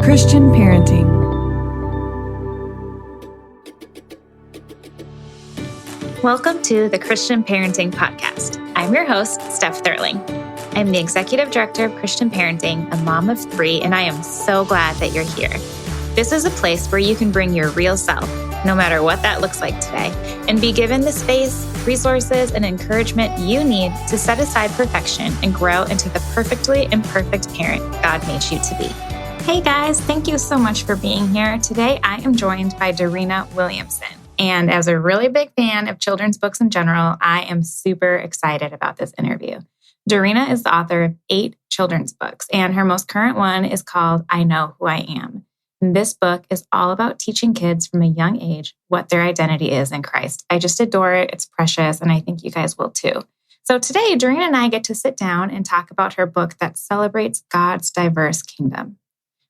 Christian parenting. Welcome to the Christian Parenting Podcast. I'm your host, Steph Thurling. I'm the Executive Director of Christian Parenting, a mom of 3, and I am so glad that you're here. This is a place where you can bring your real self, no matter what that looks like today, and be given the space, resources, and encouragement you need to set aside perfection and grow into the perfectly imperfect parent God made you to be. Hey guys, thank you so much for being here. Today I am joined by Dorena Williamson. And as a really big fan of children's books in general, I am super excited about this interview. Dorena is the author of 8 children's books, and her most current one is called I Know Who I Am. And this book is all about teaching kids from a young age what their identity is in Christ. I just adore it. It's precious, and I think you guys will too. So today, Dorena and I get to sit down and talk about her book that celebrates God's diverse kingdom.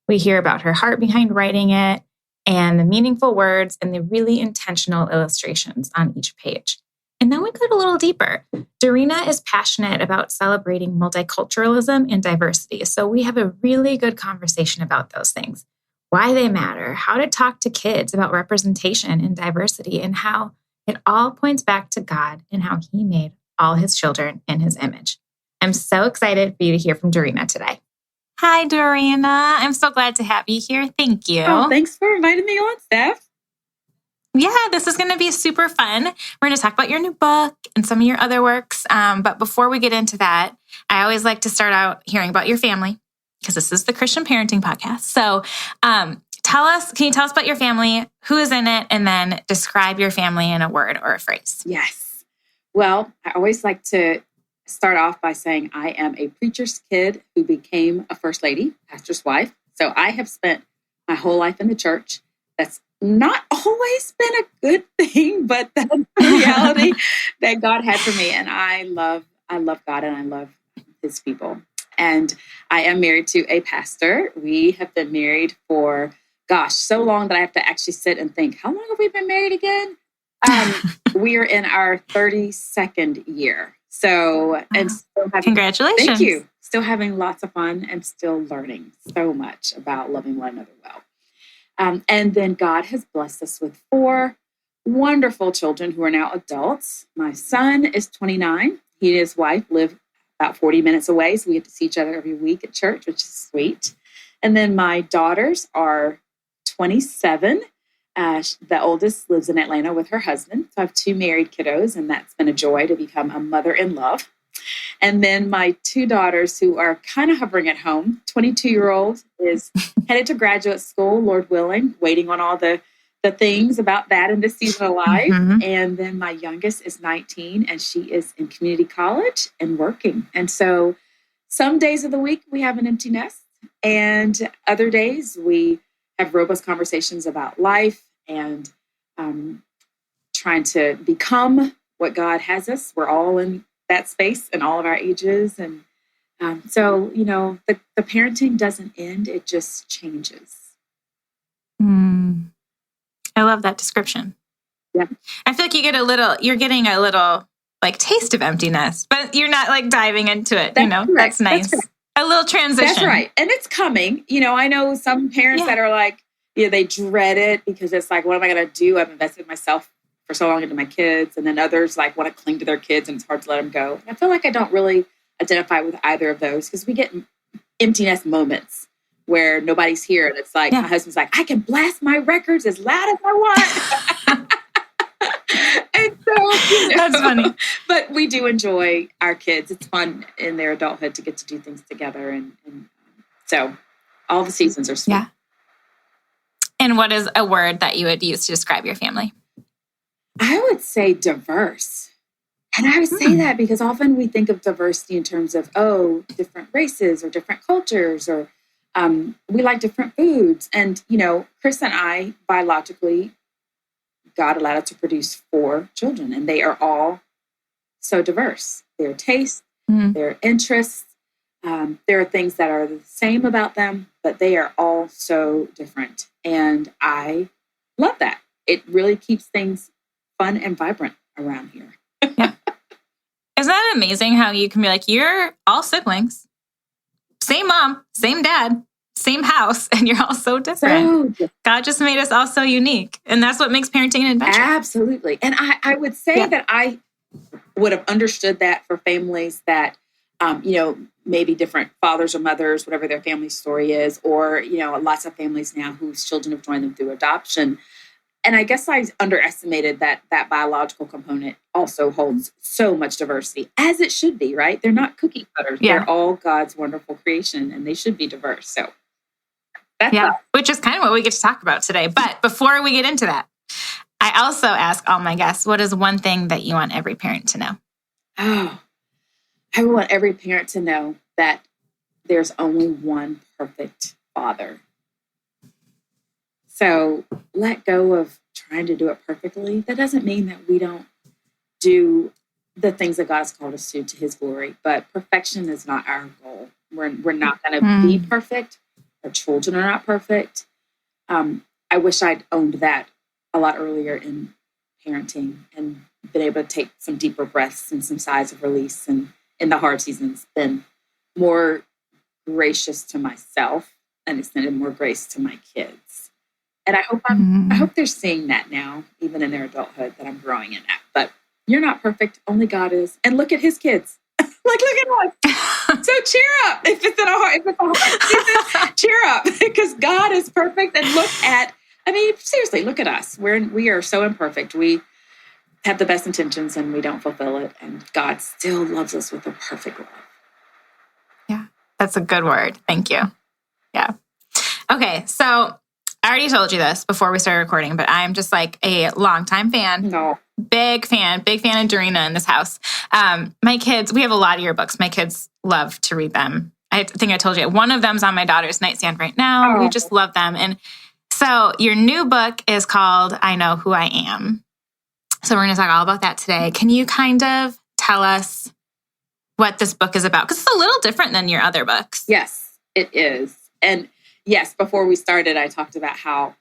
We hear about her heart behind writing it, and the meaningful words and the really intentional illustrations on each page. And then we go a little deeper. Dorena is passionate about celebrating multiculturalism and diversity. So we have a really good conversation about those things, why they matter, how to talk to kids about representation and diversity, and how it all points back to God and how He made all His children in His image. I'm so excited for you to hear from Dorena today. Hi, Dorena. I'm so glad to have you here. Thank you. Oh, thanks for inviting me on, Steph. Yeah, this is going to be super fun. We're going to talk about your new book and some of your other works. But before we get into that, I always like to start out hearing about your family because this is the Christian Parenting Podcast. So can you tell us about your family, who is in it, and then describe your family in a word or a phrase? Yes. Well, I always like to start off by saying I am a preacher's kid who became a first lady, pastor's wife. So I have spent my whole life in the church. That's not always been a good thing, but that's the reality that God had for me. And I love God and I love His people. And I am married to a pastor. We have been married for, so long that I have to actually sit and think, how long have we been married again? We are in our 32nd year. So, and still congratulations. Thank you. Still having lots of fun and still learning so much about loving one another well. And then God has blessed us with 4 wonderful children who are now adults. My son is 29. He and his wife live about 40 minutes away. So we get to see each other every week at church, which is sweet. And then my daughters are 27. The oldest lives in Atlanta with her husband. So I have 2 married kiddos, and that's been a joy to become a mother in love. And then my 2 daughters who are kind of hovering at home. 22-year-old is headed to graduate school, Lord willing, waiting on all the things about that in this season of life. Mm-hmm. And then my youngest is 19, and she is in community college and working. And so some days of the week we have an empty nest, and other days we have robust conversations about life and trying to become what God has us. We're all in that space in all of our ages. And so, the parenting doesn't end. It just changes. I love that description. Yeah. I feel like you're getting a little like taste of emptiness, but you're not like diving into it. That's nice. That's a little transition. That's right. And it's coming. I know some parents that are like, they dread it because it's like, what am I going to do? I've invested myself for so long into my kids. And then others like want to cling to their kids and it's hard to let them go. And I feel like I don't really identify with either of those because we get emptiness moments where nobody's here. And it's like, my husband's like, I can blast my records as loud as I want. And so, that's funny. But we do enjoy our kids. It's fun in their adulthood to get to do things together. And so all the seasons are sweet. Yeah. And what is a word that you would use to describe your family? I would say diverse. And I would say that because often we think of diversity in terms of, different races or different cultures, or we like different foods. And, Chris and I, biologically, God allowed us to produce 4 children, and they are all so diverse. Their tastes, their interests, there are things that are the same about them, but they are all so different. And I love that. It really keeps things fun and vibrant around here. Yeah. Isn't that amazing how you can be like, you're all siblings, same mom, same dad, same house, and you're all so different. God just made us all so unique. And that's what makes parenting an adventure. Absolutely. And I would say that I would have understood that for families that, maybe different fathers or mothers, whatever their family story is, or, lots of families now whose children have joined them through adoption. And I guess I underestimated that biological component also holds so much diversity, as it should be, right? They're not cookie cutters. Yeah. They're all God's wonderful creation, and they should be diverse. So that's which is kind of what we get to talk about today. But before we get into that, I also ask all my guests, what is one thing that you want every parent to know? Oh, I want every parent to know that there's only one perfect father. So let go of trying to do it perfectly. That doesn't mean that we don't do the things that God has called us to his glory, but perfection is not our goal. We're not going to be perfect. Our children are not perfect. I wish I'd owned that a lot earlier in parenting and been able to take some deeper breaths and some sighs of release, and in the hard seasons, been more gracious to myself and extended more grace to my kids. And I hope they're seeing that now, even in their adulthood, that I'm growing in that. But you're not perfect. Only God is. And look at his kids. Look at us. So cheer up. If it's a hard season, cheer up, because God is perfect. And seriously, look at us. We are so imperfect. We have the best intentions and we don't fulfill it. And God still loves us with a perfect love. Yeah, that's a good word. Thank you. Yeah. Okay, so I already told you this before we started recording, but I'm just like a longtime fan. No. Big fan of Dorena in this house. My kids, we have a lot of your books. My kids love to read them. I think I told you, one of them's on my daughter's nightstand right now. We just love them. And so your new book is called I Know Who I Am. So we're going to talk all about that today. Can you kind of tell us what this book is about? Because it's a little different than your other books. Yes, it is. And yes, before we started, I talked about how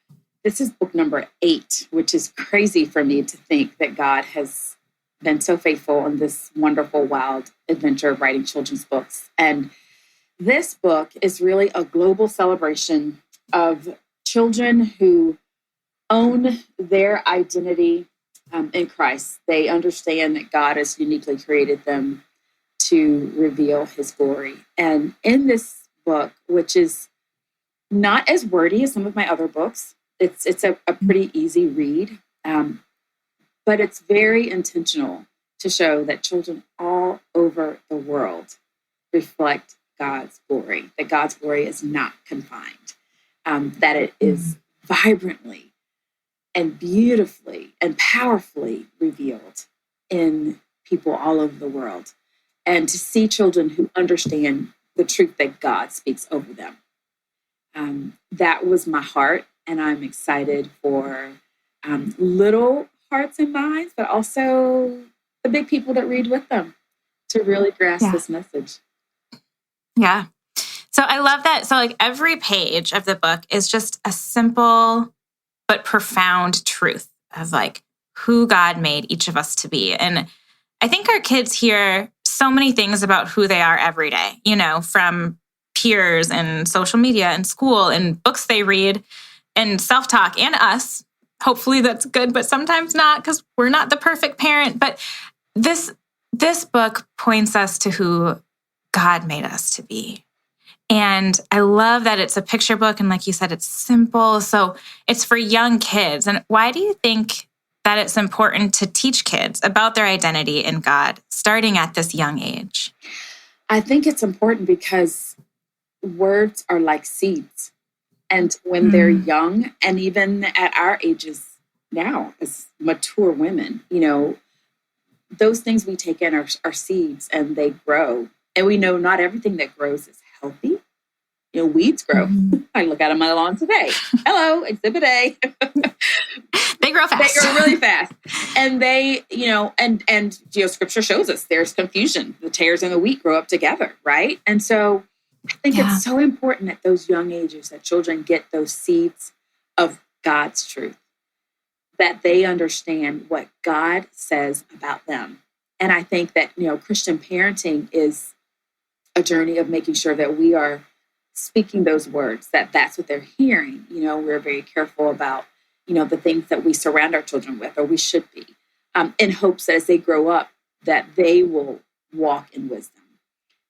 this is book number 8, which is crazy for me to think that God has been so faithful in this wonderful, wild adventure of writing children's books. And this book is really a global celebration of children who own their identity in Christ. They understand that God has uniquely created them to reveal his glory. And in this book, which is not as wordy as some of my other books, it's a pretty easy read, but it's very intentional to show that children all over the world reflect God's glory, that God's glory is not confined, that it is vibrantly and beautifully and powerfully revealed in people all over the world. And to see children who understand the truth that God speaks over them. That was my heart. And I'm excited for little hearts and minds, but also the big people that read with them to really grasp this message. Yeah. So I love that. So like every page of the book is just a simple but profound truth of like who God made each of us to be. And I think our kids hear so many things about who they are every day, from peers and social media and school and books they read and self-talk and us. Hopefully that's good, but sometimes not, because we're not the perfect parent. But this book points us to who God made us to be. And I love that it's a picture book. And like you said, it's simple. So it's for young kids. And why do you think that it's important to teach kids about their identity in God starting at this young age? I think it's important because words are like seeds. And when they're young, and even at our ages now as mature women, those things we take in are seeds and they grow. And we know not everything that grows is healthy. Weeds grow. I look at them on the lawn today. Hello, exhibit A. They grow fast. They grow really fast. And they, and scripture shows us there's confusion. The tares and the wheat grow up together, right? And so I think it's so important at those young ages that children get those seeds of God's truth, that they understand what God says about them. And I think that, Christian parenting is a journey of making sure that we are speaking those words, that's what they're hearing. We're very careful about, the things that we surround our children with, or we should be, in hopes that as they grow up, that they will walk in wisdom.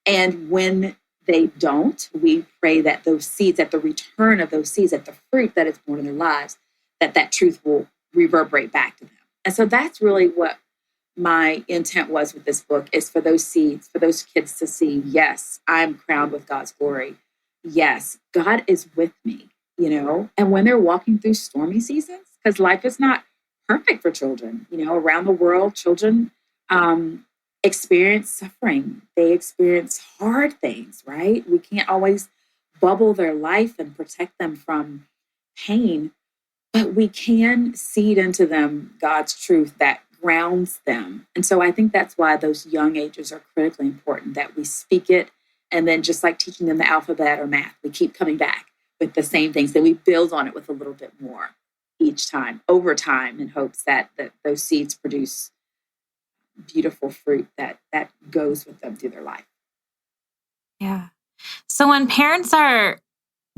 And when they don't, we pray that those seeds, at the return of those seeds, at the fruit that is born in their lives, that truth will reverberate back to them. And so that's really what my intent was with this book, is for those seeds, for those kids to see, yes, I'm crowned with God's glory. Yes, God is with me, and when they're walking through stormy seasons, because life is not perfect for children, around the world, children experience suffering. They experience hard things, right? We can't always bubble their life and protect them from pain, but we can seed into them God's truth that grounds them. And so I think that's why those young ages are critically important, that we speak it. And then just like teaching them the alphabet or math, we keep coming back with the same things. Then we build on it with a little bit more each time, over time, in hopes that those seeds produce beautiful fruit that goes with them through their life. Yeah. So when parents are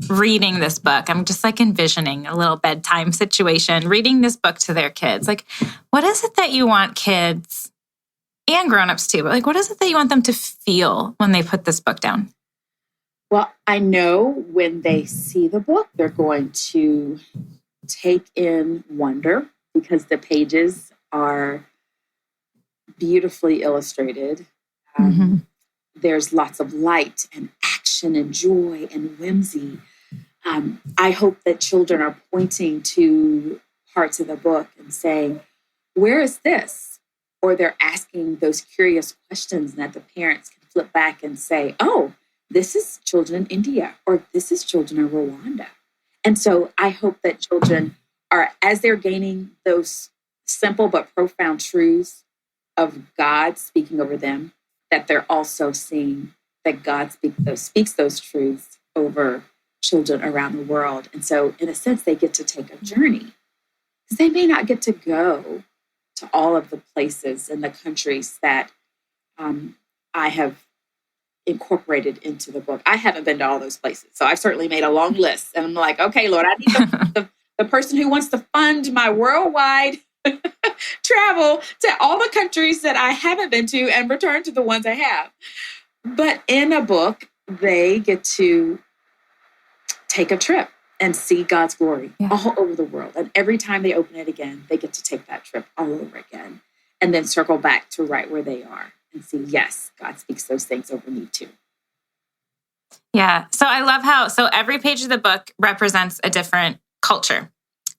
reading this book, I'm just like envisioning a little bedtime situation, reading this book to their kids. Like, what is it that you want kids and grown-ups too, but like, what is it that you want them to feel when they put this book down? Well, I know when they see the book, they're going to take in wonder, because the pages are beautifully illustrated. There's lots of light and action and joy and whimsy. I hope that children are pointing to parts of the book and saying, where is this? Or they're asking those curious questions, and that the parents can flip back and say, oh, this is children in India, or this is children in Rwanda. And so I hope that children are, as they're gaining those simple but profound truths of God speaking over them, that they're also seeing that God speaks those truths over children around the world. And so in a sense, they get to take a journey, because they may not get to go to all of the places and the countries that I have incorporated into the book. I haven't been to all those places. So I've certainly made a long list, and I'm like, okay, Lord, I need the person who wants to fund my worldwide travel to all the countries that I haven't been to and return to the ones I have. But in a book, they get to take a trip and see God's glory all over the world. And every time they open it again, they get to take that trip all over again, and then circle back to right where they are and see, yes, God speaks those things over me too. Yeah. So I love so every page of the book represents a different culture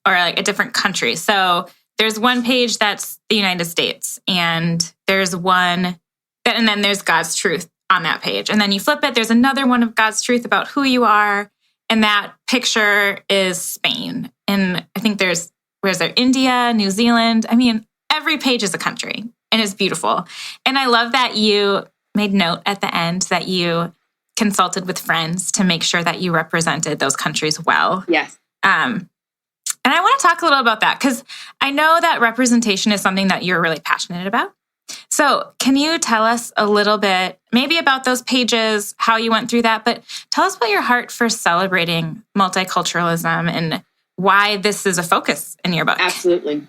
or like a different country. So there's one page that's the United States, and there's one and then there's God's truth on that page. And then you flip it, there's another one of God's truth about who you are. And that picture is Spain. And I think where's there? India, New Zealand. I mean, every page is a country, and it's beautiful. And I love that you made note at the end that you consulted with friends to make sure that you represented those countries well. Yes. And I want to talk a little about that, because I know that representation is something that you're really passionate about. So can you tell us a little bit maybe about those pages, how you went through that, but tell us about your heart for celebrating multiculturalism and why this is a focus in your book. Absolutely.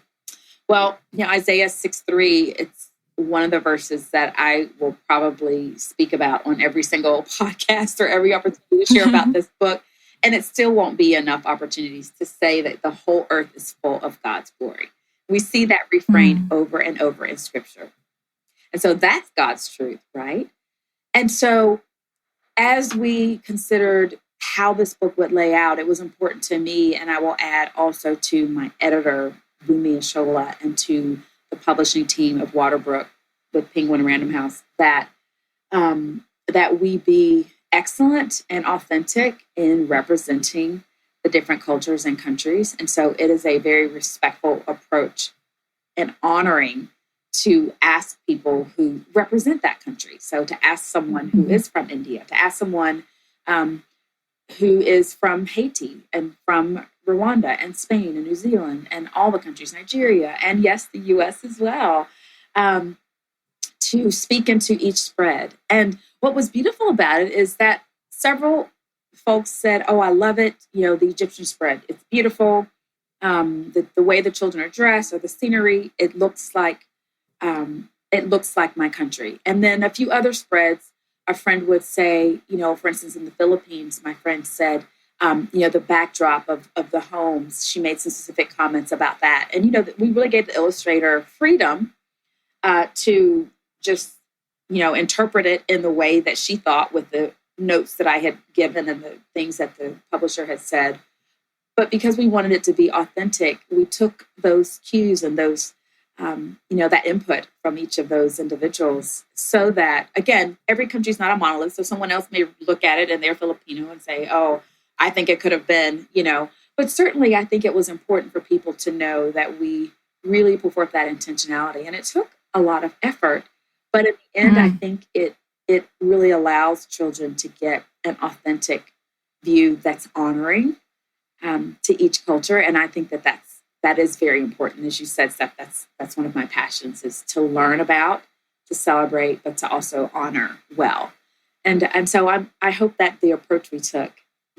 Well, Isaiah 6:3, it's one of the verses that I will probably speak about on every single podcast or every opportunity to share about this book. And it still won't be enough opportunities to say that the whole earth is full of God's glory. We see that refrain over and over in Scripture. And so that's God's truth, right? And so as we considered how this book would lay out, it was important to me, and I will add also to my editor, Bumi Ashola, and to the publishing team of Waterbrook with Penguin Random House, that we be excellent and authentic in representing the different cultures and countries. And so it is a very respectful approach and honoring to ask people who represent that country. So to ask someone who is from India, to ask someone who is from Haiti and from Rwanda and Spain and New Zealand and all the countries, Nigeria, and yes, the US as well, to speak into each spread. And what was beautiful about it is that several folks said, "Oh, I love it. The Egyptian spread. It's beautiful. The way the children are dressed or the scenery, it looks like my country." And then a few other spreads, a friend would say, for instance, in the Philippines, my friend said, the backdrop of the homes, she made some specific comments about that. And, we really gave the illustrator freedom to just, interpret it in the way that she thought with the notes that I had given and the things that the publisher had said. But because we wanted it to be authentic, we took those cues and those, that input from each of those individuals so that, again, every country is not a monolith. So someone else may look at it and they're Filipino and say, "Oh, I think it could have been," But certainly I think it was important for people to know that we really put forth that intentionality. And it took a lot of effort. But at the end, I think it really allows children to get an authentic view that's honoring to each culture. And I think that is very important. As you said, Steph, that's one of my passions, is to learn about, to celebrate, but to also honor well. And so I hope that the approach we took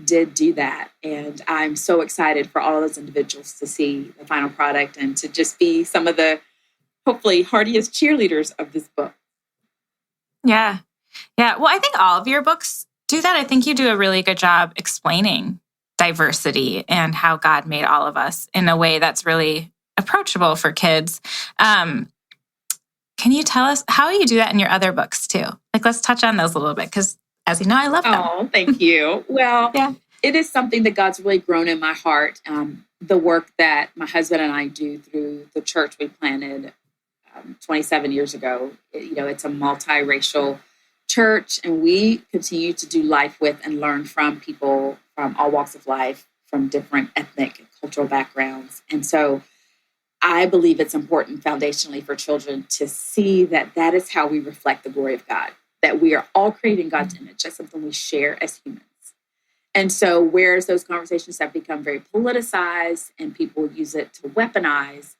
did do that. And I'm so excited for all of those individuals to see the final product and to just be some of the, hopefully, hardiest cheerleaders of this book. Yeah. Yeah. Well, I think all of your books do that. I think you do a really good job explaining diversity and how God made all of us in a way that's really approachable for kids. Can you tell us how you do that in your other books too? Let's touch on those a little bit, because as you know, I love them. Oh, thank you. Well, yeah. It is something that God's really grown in my heart. The work that my husband and I do through the church we planted 27 years ago. It's a multiracial church, and we continue to do life with and learn from people from all walks of life, from different ethnic and cultural backgrounds. And so I believe it's important foundationally for children to see that that is how we reflect the glory of God, that we are all created in God's image. That's something we share as humans. And so whereas those conversations have become very politicized and people use it to weaponize,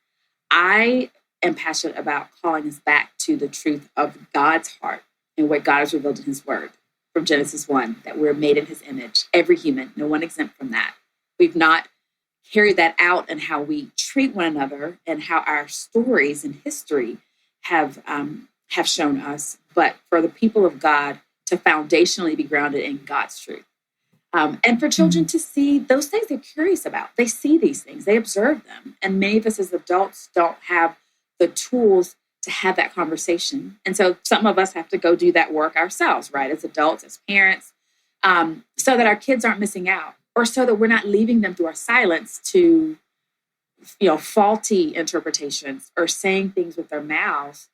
I am passionate about calling us back to the truth of God's heart and what God has revealed in his word from Genesis 1, that we're made in his image, every human, no one exempt from that. We've not carried that out in how we treat one another and how our stories and history have shown us, but for the people of God to foundationally be grounded in God's truth. And for children to see those things they're curious about. They see these things, they observe them. And many of us as adults don't have the tools to have that conversation. And so some of us have to go do that work ourselves, right? As adults, as parents, so that our kids aren't missing out, or so that we're not leaving them through our silence to, faulty interpretations or saying things with their mouths,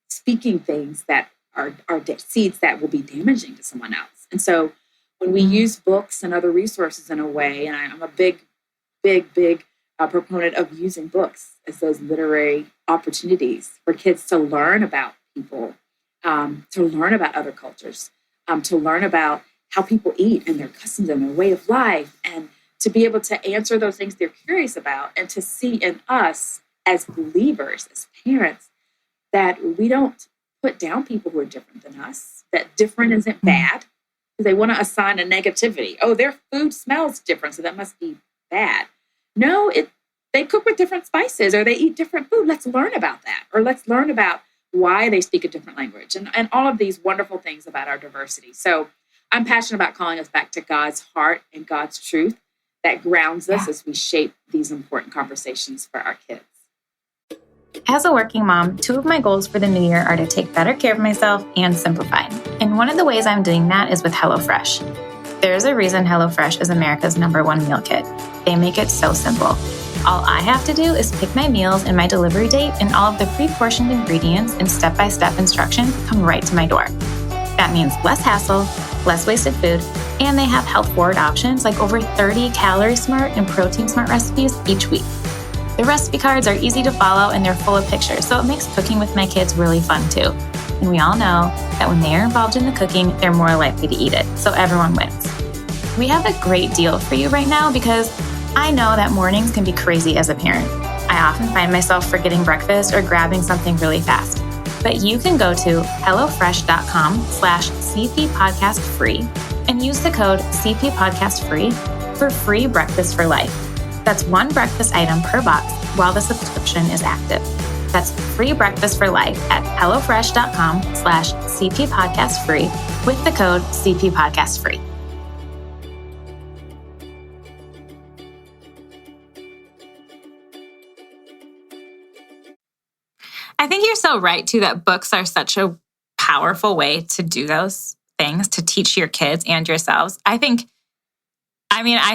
speaking things that are seeds that will be damaging to someone else. And so when we use books and other resources in a way, and I'm a big proponent of using books as those literary opportunities for kids to learn about people, to learn about other cultures, to learn about how people eat and their customs and their way of life, and to be able to answer those things they're curious about, and to see in us as believers, as parents, that we don't put down people who are different than us, that different isn't bad. They want to assign a negativity. Oh, their food smells different, so that must be bad. No, they cook with different spices, or they eat different food. Let's learn about that. Or let's learn about why they speak a different language, and all of these wonderful things about our diversity. So I'm passionate about calling us back to God's heart and God's truth that grounds us as we shape these important conversations for our kids. As a working mom, 2 of my goals for the new year are to take better care of myself and simplify. And one of the ways I'm doing that is with HelloFresh. There's a reason HelloFresh is America's #1 meal kit. They make it so simple. All I have to do is pick my meals and my delivery date, and all of the pre-portioned ingredients and step-by-step instructions come right to my door. That means less hassle, less wasted food, and they have health-forward options like over 30 calorie-smart and protein-smart recipes each week. The recipe cards are easy to follow and they're full of pictures, so it makes cooking with my kids really fun too. And we all know that when they are involved in the cooking, they're more likely to eat it, so everyone wins. We have a great deal for you right now because I know that mornings can be crazy as a parent. I often find myself forgetting breakfast or grabbing something really fast. But you can go to HelloFresh.com/CPPodcastFree and use the code CPPodcastFree for free breakfast for life. That's one breakfast item per box while the subscription is active. That's free breakfast for life at HelloFresh.com/CPPodcastFree with the code CPPodcastFree. I think you're so right, too, that books are such a powerful way to do those things, to teach your kids and yourselves. I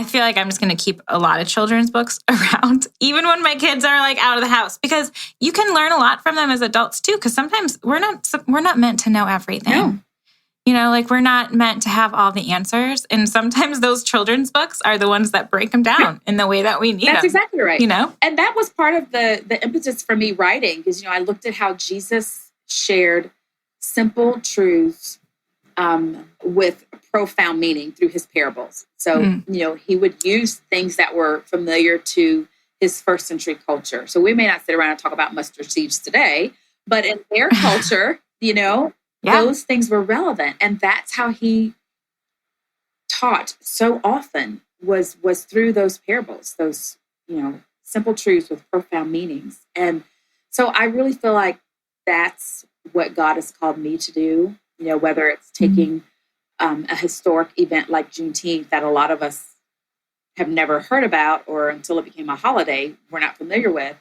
feel like I'm just going to keep a lot of children's books around, even when my kids are like out of the house, because you can learn a lot from them as adults, too, because sometimes we're not meant to know everything. No. You know, like we're not meant to have all the answers. And sometimes those children's books are the ones that break them down in the way that we need them. That's exactly right. You know? And that was part of the impetus for me writing, because, I looked at how Jesus shared simple truths with profound meaning through his parables. So, he would use things that were familiar to his first century culture. So we may not sit around and talk about mustard seeds today, but in their culture, those things were relevant. And that's how he taught so often was through those parables, those, simple truths with profound meanings. And so I really feel like that's what God has called me to do, whether it's taking a historic event like Juneteenth that a lot of us have never heard about, or until it became a holiday we're not familiar with.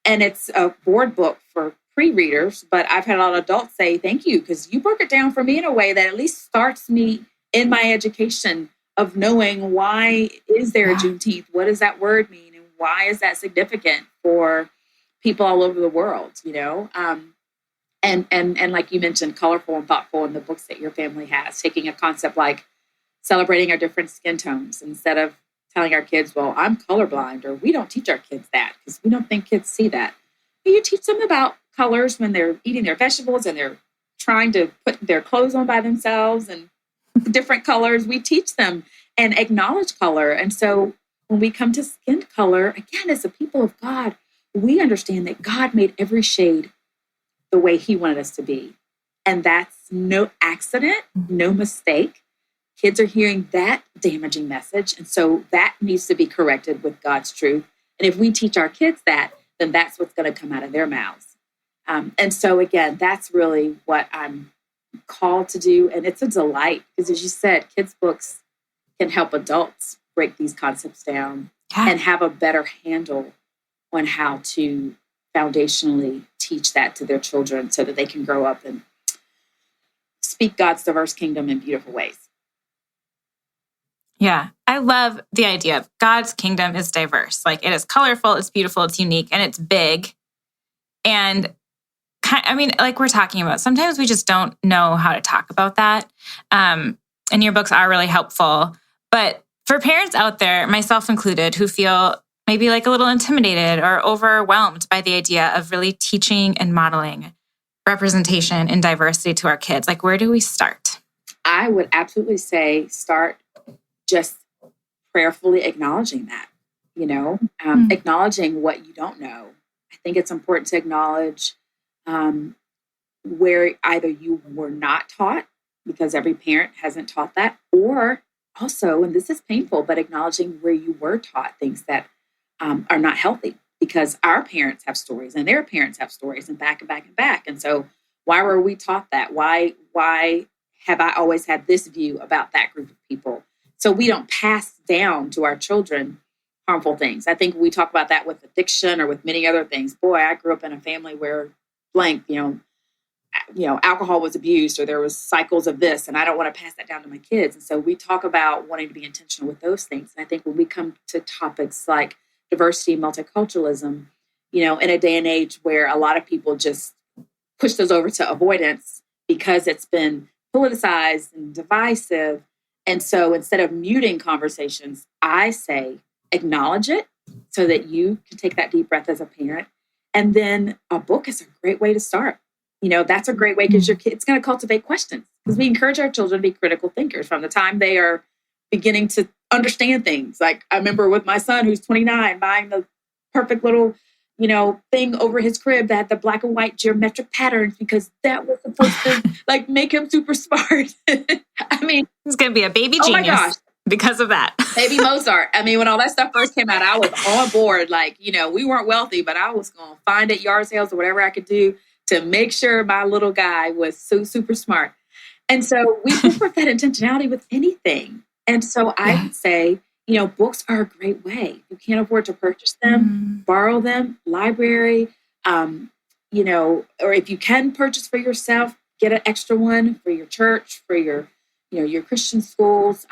And it's a board book for pre-readers, but I've had a lot of adults say, thank you, because you broke it down for me in a way that at least starts me in my education of knowing, why is there a Juneteenth? What does that word mean? And why is that significant for people all over the world, And like you mentioned, colorful and thoughtful in the books that your family has, taking a concept like celebrating our different skin tones instead of telling our kids, well, I'm colorblind, or we don't teach our kids that because we don't think kids see that. But you teach them about colors when they're eating their vegetables and they're trying to put their clothes on by themselves and different colors. We teach them and acknowledge color. And so when we come to skin color, again, as a people of God, we understand that God made every shade the way he wanted us to be. And that's no accident, no mistake. Kids are hearing that damaging message. And so that needs to be corrected with God's truth. And if we teach our kids that, then that's what's going to come out of their mouths. And so, again, that's really what I'm called to do. And it's a delight because, as you said, kids' books can help adults break these concepts down and have a better handle on how to foundationally teach that to their children so that they can grow up and speak God's diverse kingdom in beautiful ways. Yeah, I love the idea of God's kingdom is diverse. Like, it is colorful, it's beautiful, it's unique, and it's big. And like we're talking about, sometimes we just don't know how to talk about that. And your books are really helpful. But for parents out there, myself included, who feel maybe like a little intimidated or overwhelmed by the idea of really teaching and modeling representation and diversity to our kids, like, where do we start? I would absolutely say start just prayerfully acknowledging that, acknowledging what you don't know. I think it's important to acknowledge where either you were not taught, because every parent hasn't taught that, or also, and this is painful, but acknowledging where you were taught things that are not healthy, because our parents have stories and their parents have stories, and back and back and back. And so why were we taught that? Why have I always had this view about that group of people? So we don't pass down to our children harmful things. I think we talk about that with addiction or with many other things. Boy, I grew up in a family where blank, alcohol was abused, or there was cycles of this, and I don't want to pass that down to my kids. And so we talk about wanting to be intentional with those things. And I think when we come to topics like diversity, multiculturalism, in a day and age where a lot of people just push those over to avoidance because it's been politicized and divisive. And so instead of muting conversations, I say acknowledge it so that you can take that deep breath as a parent. And then a book is a great way to start. That's a great way, because it's going to cultivate questions, because we encourage our children to be critical thinkers from the time they are beginning to understand things. Like, I remember with my son, who's 29, buying the perfect little thing over his crib that had the black and white geometric patterns because that was supposed to like make him super smart. I mean, he's going to be a baby oh genius my gosh. Because of that. Baby Mozart. I mean, when all that stuff first came out, I was on board. Like, we weren't wealthy, but I was going to find at yard sales or whatever I could do to make sure my little guy was so super smart. And so we look for that intentionality with anything. And so I would say, books are a great way. You can't afford to purchase them, borrow them, library, or if you can purchase for yourself, get an extra one for your church, for your Christian schools,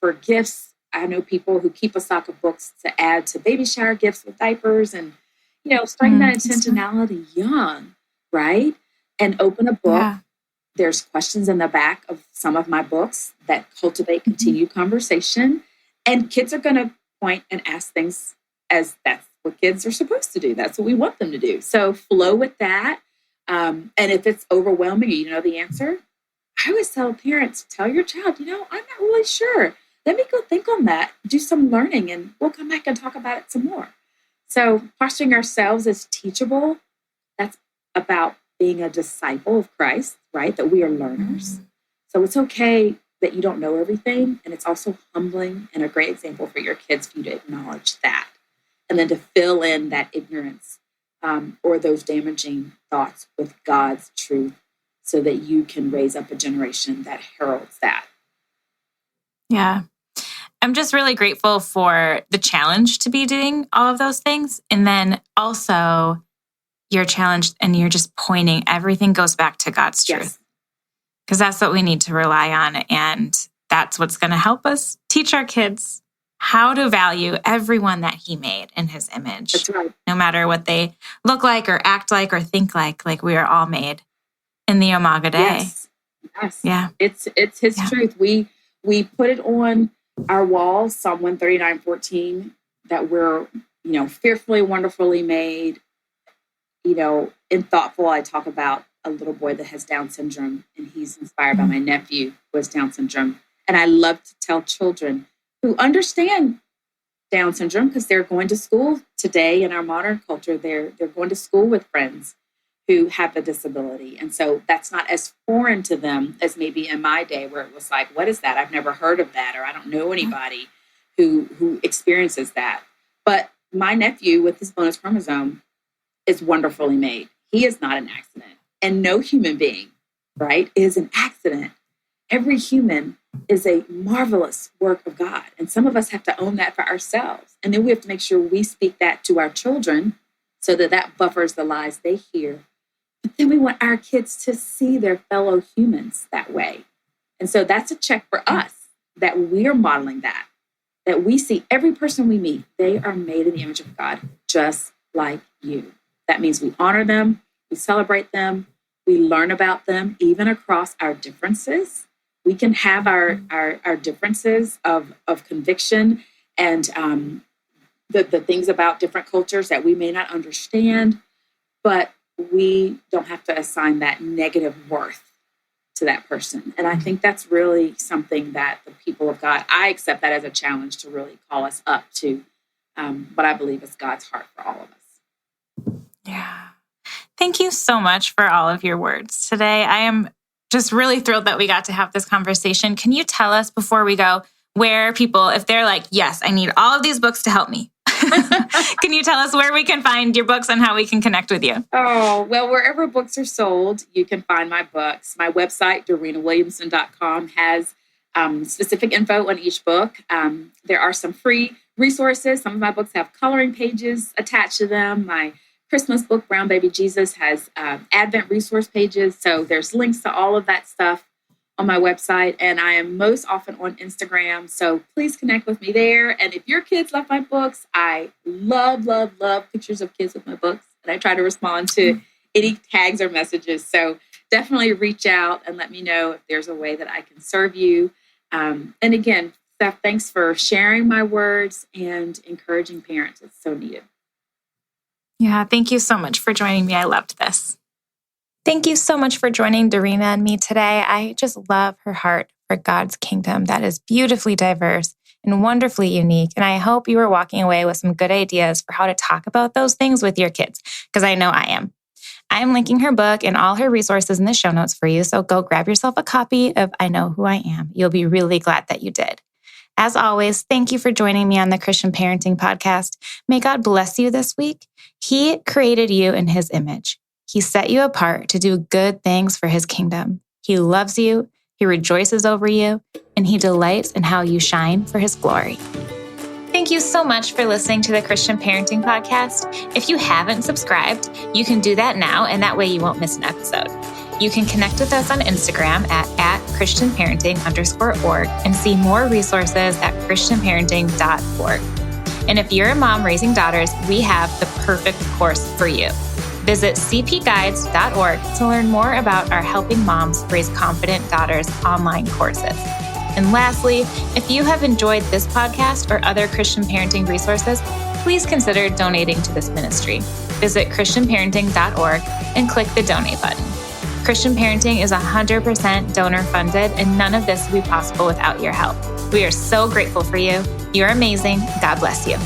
for gifts. I know people who keep a stock of books to add to baby shower gifts with diapers and, starting that intentionality young, right? And open a book. Yeah. There's questions in the back of some of my books that cultivate continued conversation. And kids are going to point and ask things as that's what kids are supposed to do. That's what we want them to do. So flow with that. And if it's overwhelming, you know the answer. I always tell parents, tell your child, I'm not really sure. Let me go think on that, do some learning, and we'll come back and talk about it some more. So posturing ourselves as teachable, that's about being a disciple of Christ, right? That we are learners. So it's okay that you don't know everything. And it's also humbling and a great example for your kids for you to acknowledge that. And then to fill in that ignorance or those damaging thoughts with God's truth, so that you can raise up a generation that heralds that. Yeah. I'm just really grateful for the challenge to be doing all of those things. And then also you're challenged and you're just pointing, everything goes back to God's truth. Because that's what we need to rely on. And that's what's going to help us teach our kids how to value everyone that he made in his image. That's right. No matter what they look like or act like or think like we are all made in the Imago Dei. Yes. Yeah. It's his truth. We put it on our walls, Psalm 139:14, that we're, fearfully, wonderfully made. In Thoughtful, I talk about a little boy that has Down syndrome, and he's inspired by my nephew who has Down syndrome. And I love to tell children who understand Down syndrome, because they're going to school today in our modern culture. They're going to school with friends who have a disability. And so that's not as foreign to them as maybe in my day, where it was like, what is that? I've never heard of that, or I don't know anybody who experiences that. But my nephew with this bonus chromosome is wonderfully made. He is not an accident. And no human being, right, is an accident. Every human is a marvelous work of God. And some of us have to own that for ourselves. And then we have to make sure we speak that to our children so that buffers the lies they hear. But then we want our kids to see their fellow humans that way. And so that's a check for us, that we are modeling that we see every person we meet, they are made in the image of God, just like you. That means we honor them, we celebrate them, we learn about them, even across our differences. We can have our differences of conviction and the things about different cultures that we may not understand, but we don't have to assign that negative worth to that person. And I think that's really something that the people of God, I accept that as a challenge to really call us up to what I believe is God's heart for all of us. Yeah. Thank you so much for all of your words today. I am just really thrilled that we got to have this conversation. Can you tell us before we go where people, if they're like, yes, I need all of these books to help me, can you tell us where we can find your books and how we can connect with you? Oh, well, wherever books are sold, you can find my books. My website, DorenaWilliamson.com, has specific info on each book. There are some free resources. Some of my books have coloring pages attached to them. My Christmas book, Brown Baby Jesus, has Advent resource pages. So there's links to all of that stuff on my website. And I am most often on Instagram. So please connect with me there. And if your kids love my books, I love, love, love pictures of kids with my books. And I try to respond to any tags or messages. So definitely reach out and let me know if there's a way that I can serve you. And again, Steph, thanks for sharing my words and encouraging parents. It's so needed. Yeah, thank you so much for joining me. I loved this. Thank you so much for joining Dorena and me today. I just love her heart for God's kingdom that is beautifully diverse and wonderfully unique. And I hope you are walking away with some good ideas for how to talk about those things with your kids, because I know I am. I am linking her book and all her resources in the show notes for you, so go grab yourself a copy of I Know Who I Am. You'll be really glad that you did. As always, thank you for joining me on the Christian Parenting Podcast. May God bless you this week. He created you in His image. He set you apart to do good things for His kingdom. He loves you, He rejoices over you, and He delights in how you shine for His glory. Thank you so much for listening to the Christian Parenting Podcast. If you haven't subscribed, you can do that now, and that way you won't miss an episode. You can connect with us on Instagram at ChristianParenting_org and see more resources at ChristianParenting.org. And if you're a mom raising daughters, we have the perfect course for you. Visit cpguides.org to learn more about our Helping Moms Raise Confident Daughters online courses. And lastly, if you have enjoyed this podcast or other Christian parenting resources, please consider donating to this ministry. Visit ChristianParenting.org and click the donate button. Christian Parenting is 100% donor funded, and none of this would be possible without your help. We are so grateful for you. You're amazing. God bless you.